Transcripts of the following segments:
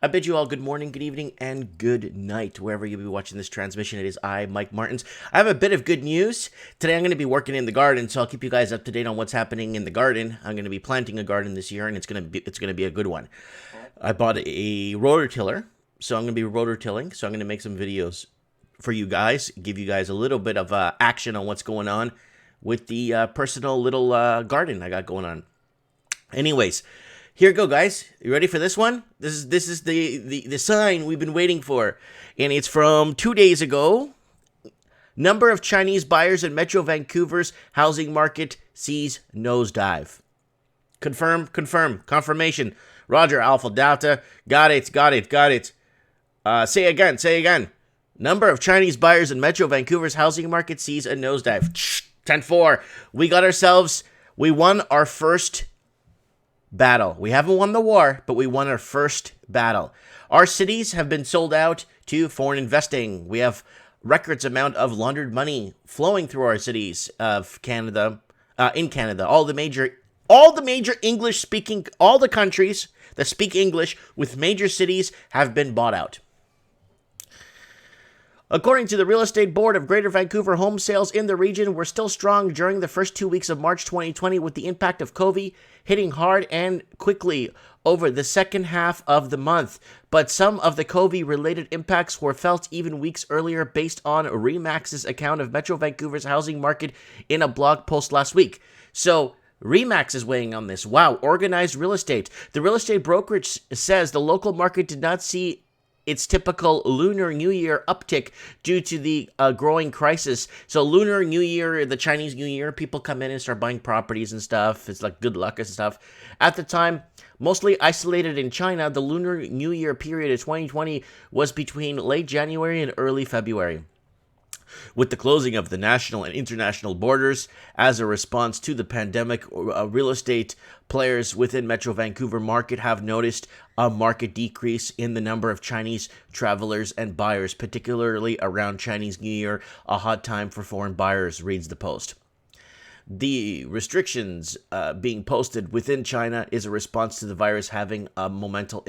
I bid you all good morning, good evening, and good night, wherever you'll be watching this transmission. It is I, Mike Martins. I have a bit of good news. Today I'm going to be working in the garden, so I'll keep you guys up to date on what's happening in the garden. I'm going to be planting a garden this year, and it's going to be a good one. I bought a rototiller, so I'm going to be rototilling, so I'm going to make some videos for you guys, give you guys a little bit of action on what's going on with the personal little garden I got going on. Anyways, here you go, guys. You ready for this one? This is the sign we've been waiting for, and it's from 2 days ago. Number of Chinese buyers in Metro Vancouver's housing market sees nosedive. Confirmation. Roger, Alpha Delta. Got it. Say again. Number of Chinese buyers in Metro Vancouver's housing market sees a nosedive. 10-4. We won our first battle. We haven't won the war, but we won our first battle. Our cities have been sold out to foreign investing. We have records amount of laundered money flowing through our cities of Canada, in Canada. All the major English speaking, all the countries that speak English with major cities have been bought out. According to the Real Estate Board of Greater Vancouver, home sales in the region were still strong during the first 2 weeks of March 2020, with the impact of COVEY hitting hard and quickly over the second half of the month. But some of the COVEY-related impacts were felt even weeks earlier, based on RE/MAX's account of Metro Vancouver's housing market in a blog post last week. So RE/MAX is weighing on this. Wow, organized real estate. The real estate brokerage says the local market did not see its typical Lunar New Year uptick due to the growing crisis. So Lunar New Year, the Chinese New Year, people come in and start buying properties and stuff. It's like good luck and stuff. At the time, mostly isolated in China, the Lunar New Year period of 2020 was between late January and early February. With the closing of the national and international borders as a response to the pandemic, real estate players within Metro Vancouver market have noticed a market decrease in the number of Chinese travelers and buyers, particularly around Chinese New Year, a hot time for foreign buyers, reads the Post. The restrictions being posted within China is a response to the virus having a monumental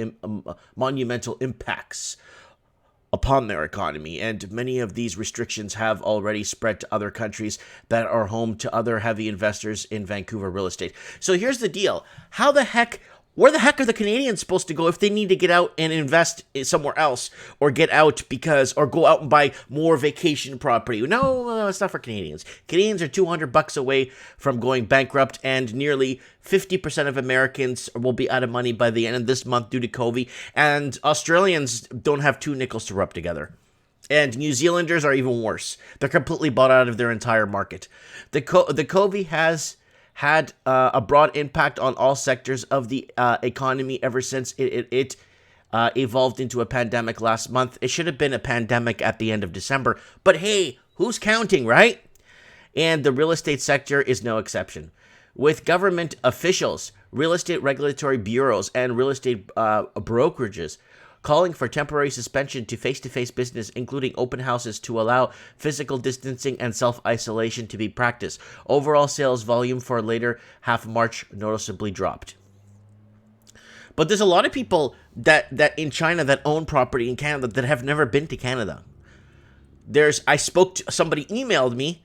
impacts upon their economy, and many of these restrictions have already spread to other countries that are home to other heavy investors in Vancouver real estate. So here's the deal. Where the heck are the Canadians supposed to go if they need to get out and invest somewhere else, or get out or go out and buy more vacation property? No, it's not for Canadians. Canadians are $200 away from going bankrupt, and nearly 50% of Americans will be out of money by the end of this month due to COVEY, and Australians don't have two nickels to rub together. And New Zealanders are even worse. They're completely bought out of their entire market. The COVEY has had a broad impact on all sectors of the economy ever since it evolved into a pandemic last month. It should have been a pandemic at the end of December, but hey, who's counting, right? And the real estate sector is no exception. With government officials, real estate regulatory bureaus, and real estate brokerages calling for temporary suspension to face-to-face business, including open houses, to allow physical distancing and self-isolation to be practiced. Overall sales volume for later half of March noticeably dropped. But there's a lot of people that in China that own property in Canada that have never been to Canada. Somebody emailed me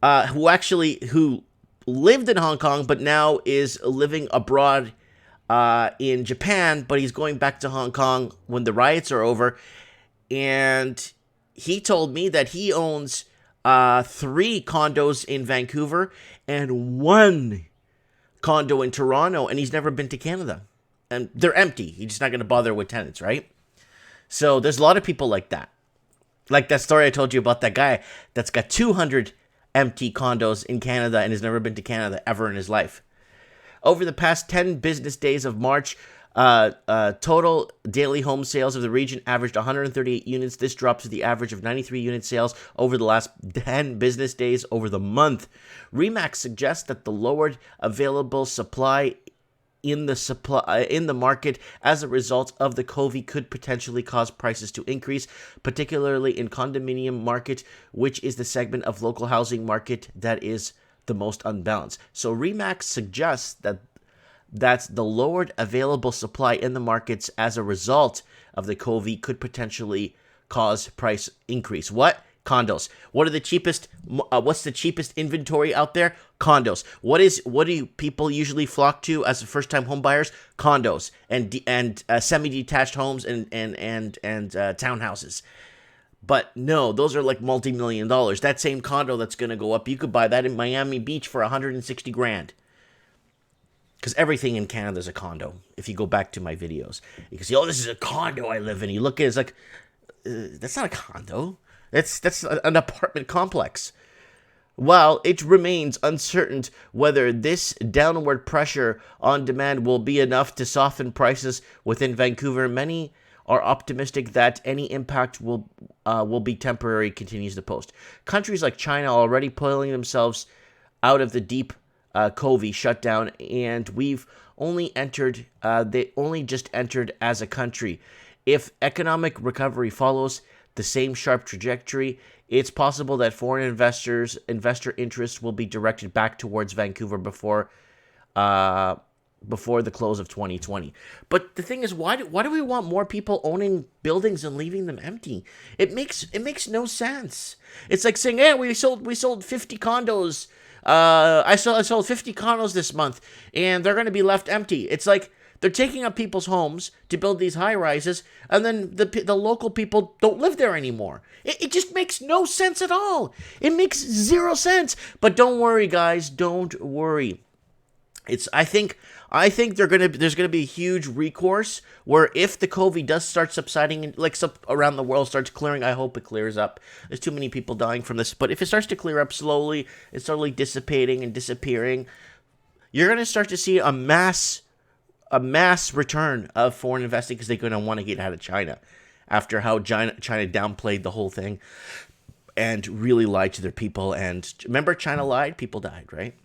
who lived in Hong Kong but now is living abroad in Japan, but he's going back to Hong Kong when the riots are over. And he told me that he owns 3 condos in Vancouver and 1 condo in Toronto, and he's never been to Canada. And they're empty. He's just not going to bother with tenants, right? So there's a lot of people like that. Like that story I told you about that guy that's got 200 empty condos in Canada and has never been to Canada ever in his life. Over the past 10 business days of March, total daily home sales of the region averaged 138 units. This drops to the average of 93 unit sales over the last 10 business days over the month. RE/MAX suggests that the lowered available supply in the market as a result of the COVEY could potentially cause prices to increase, particularly in condominium market, which is the segment of local housing market that is the most unbalanced. So RE/MAX suggests that That's the lowered available supply in the markets as a result of the COVEY could potentially cause price increase. What? Condos. What are the cheapest? What's the cheapest inventory out there? Condos. What do people usually flock to as first-time home buyers? Condos and semi-detached homes and townhouses. But no, those are like multi-million dollars. That same condo that's going to go up, you could buy that in Miami Beach for 160 grand. Because everything in Canada is a condo. If you go back to my videos, you can see, oh, this is a condo I live in. You look at it, it's like, that's not a condo. That's an apartment complex. While it remains uncertain whether this downward pressure on demand will be enough to soften prices within Vancouver, many are optimistic that any impact will be temporary, continues the Post. Countries like China are already pulling themselves out of the deep COVEY shutdown, and we've only just entered as a country. If economic recovery follows the same sharp trajectory, it's possible that foreign investor interest will be directed back towards Vancouver before the close of 2020. But the thing is, why do we want more people owning buildings and leaving them empty? It makes no sense. It's like saying, "Yeah, we sold 50 condos. I sold 50 condos this month, and they're going to be left empty." It's like they're taking up people's homes to build these high rises, and then the local people don't live there anymore. It just makes no sense at all. It makes zero sense. But don't worry, guys. Don't worry. I think there's gonna be a huge recourse where if the COVEY does start subsiding and around the world starts clearing, I hope it clears up. There's too many people dying from this, but if it starts to clear up slowly, it's slowly dissipating and disappearing, you're gonna start to see a mass return of foreign investing because they're gonna want to get out of China after how China downplayed the whole thing and really lied to their people. And remember, China lied, people died, right?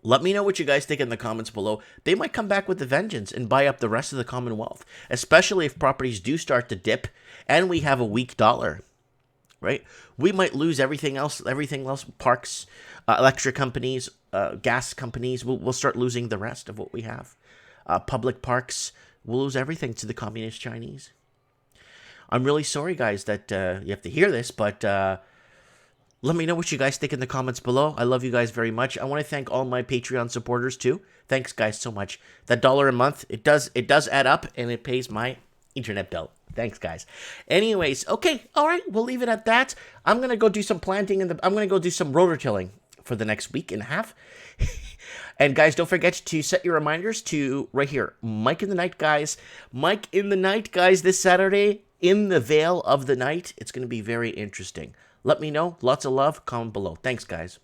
Let me know what you guys think in the comments below. They might come back with a vengeance and buy up the rest of the Commonwealth, especially if properties do start to dip and we have a weak dollar, right? We might lose everything else, parks, electric companies, gas companies. We'll start losing the rest of what we have. Public parks, we'll lose everything to the communist Chinese. I'm really sorry, guys, that you have to hear this, but let me know what you guys think in the comments below. I love you guys very much. I want to thank all my Patreon supporters too. Thanks, guys, so much. That $1 a month, it does add up, and it pays my internet bill. Thanks, guys. Anyways, okay, all right, we'll leave it at that. I'm gonna go do some planting I'm gonna go do some rototilling for the next week and a half. And guys, don't forget to set your reminders to right here, Mike in the Night, guys. Mike in the Night, guys, this Saturday in the Vale of the Night. It's gonna be very interesting. Let me know. Lots of love. Comment below. Thanks, guys.